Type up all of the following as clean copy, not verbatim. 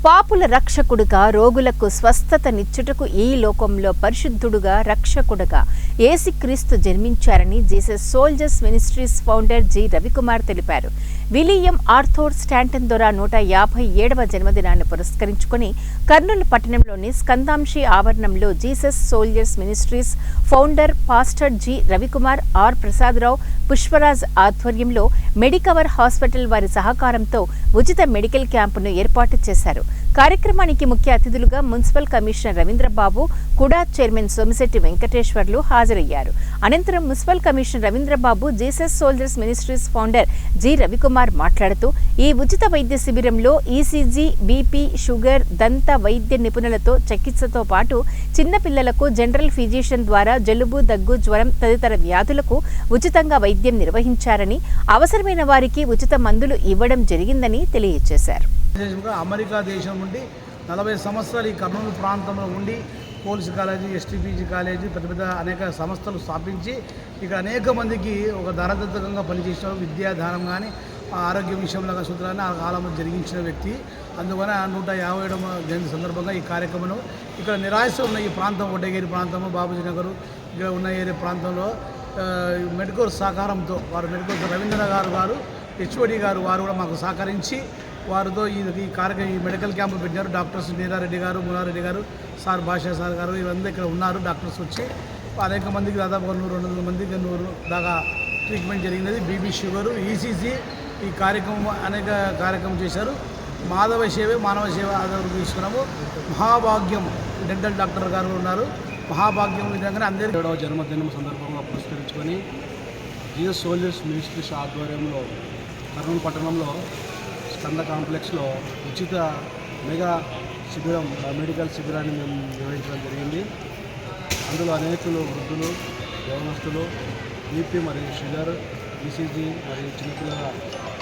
పాపుల రక్షకుడుగా రోగులకు స్వస్థతనిచ్చుటకు ఈ లోకంలో పరిశుద్ధుడుగా రక్షకుడుగా యేసుక్రీస్తు జన్మించారని Jesus soldiers ministries founder G Ravikumar తెలిపారు. విలియం ఆర్థర్ స్టాంటన్ ద్వారా 157వ జన్మదినాన్ని పురస్కరించుకుని కర్నూలు పట్టణంలోని స్కందాంశి ఆవరణంలో Jesus soldiers ministries founder pastor G Ravikumar, R Prasadarao, Pushparaj ఆధ్వర్యంలో మెడికవర్ హాస్పిటల్ వారి సహకారంతో ఉచిత మెడికల్ క్యాంపును ఏర్పాటు చేశారు. కార్యక్రమానికి ముఖ్య అతిథులుగా మున్సిపల్ కమిషనర్ రవీంద్రబాబు, కుడా చైర్మన్ సోమిశెట్టి వెంకటేశ్వర్లు హాజరయ్యారు. అనంతరం municipal commissioner Ravindra Babu, Jesus soldiers ministries founder G Ravikumar మాట్లాడుతూ ఈ ఉచిత వైద్య శిబిరంలో ఈసీజీ, బీపీ, షుగర్, దంత వైద్య నిపుణులతో చికిత్సతో పాటు చిన్నపిల్లలకు జనరల్ ఫిజిషియన్ ద్వారా జలుబు, దగ్గు, జ్వరం తదితర వ్యాధులకు ఉచితంగా వైద్యం నిర్వహించారని, అవసరమైన వారికి ఉచిత మందులు ఇవ్వడం జరిగిందని తెలియజేశారు. అమెరికా దేశం నుండి 40 సంవత్సరాలు ఈ కర్నూలు ప్రాంతంలో ఉండి పోలీస్ కాలేజీ, ఎస్టీపీజీ కాలేజీ, పెద్ద పెద్ద అనేక సంస్థలు స్థాపించి ఇక్కడ అనేక మందికి ఒక దారదత్తంగా పనిచేసిన విద్యాదానం కానీ ఆరోగ్య విషయంలో సూత్రాన్ని ఆ కాలంలో జరిగించిన వ్యక్తి. అందువల్ల 150వ జయంతి సందర్భంగా ఈ కార్యక్రమం ఇక్కడ నిరాశ ఉన్న ఈ ప్రాంతం, ఒడ్డగిరి ప్రాంతము, బాబుజీ నగరు, ఇక్కడ ఉన్న ఏరియా ప్రాంతంలో మెడికల్ సహకారంతో వారు మెడికల్ రవీంద్ర గారు హెచ్ఓడి గారు వారు కూడా మాకు సహకరించి వారితో ఈ మెడికల్ క్యాంపు పెట్టినారు. డాక్టర్స్ నీరారెడ్డి గారు, మునారెడ్డి గారు, సార్ భాషా సార్ గారు ఇవన్నీ ఇక్కడ ఉన్నారు. డాక్టర్స్ వచ్చి అనేక మందికి దాదాపు 100-200 మందికి 100 దాకా ట్రీట్మెంట్ జరిగినది. బీపీ, షుగరు, ఈసీజీ ఈ కార్యక్రమం అనేక కార్యక్రమం చేశారు. మాధవ సేవ, మానవ సేవ ఆధారం తీసుకున్నాము. మహాభాగ్యం డెంటల్ డాక్టర్ గారు ఉన్నారు. మహాభాగ్యం విధంగా అందరికీ 7వ జన్మదినం సందర్భంగా పురస్కరించుకొని జీసస్ సోల్జర్స్ మినిస్ట్రీస్ ఆధ్వర్యంలో కర్నూలు పట్టణంలో స్కంద కాంప్లెక్స్లో ఉచిత మెగా శిబిరం, మెడికల్ శిబిరాన్ని మేము నిర్వహించడం జరిగింది. అందులో అనేకులు వృద్ధులు, యవనస్తులు బీపీ మరియు షుగర్, ఈసీజీ మరియు చిన్నపిల్లల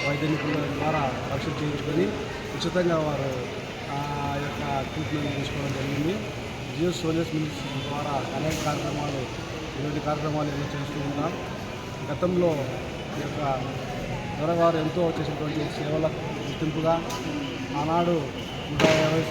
వైద్య నిపుణుల ద్వారా పరీక్ష చేయించుకొని ఉచితంగా వారు ఆ యొక్క ట్రీట్మెంట్ తీసుకోవడం జరిగింది. జీసస్ సోల్జర్స్ మినిస్ట్రీ ద్వారా అనేక కార్యక్రమాలు ఎన్నో చేస్తూ ఉన్నాం. గతంలో ఈ యొక్క దొరగారు ఎంతో చేసినటువంటి సేవల గుర్తింపుగా ఆనాడు 150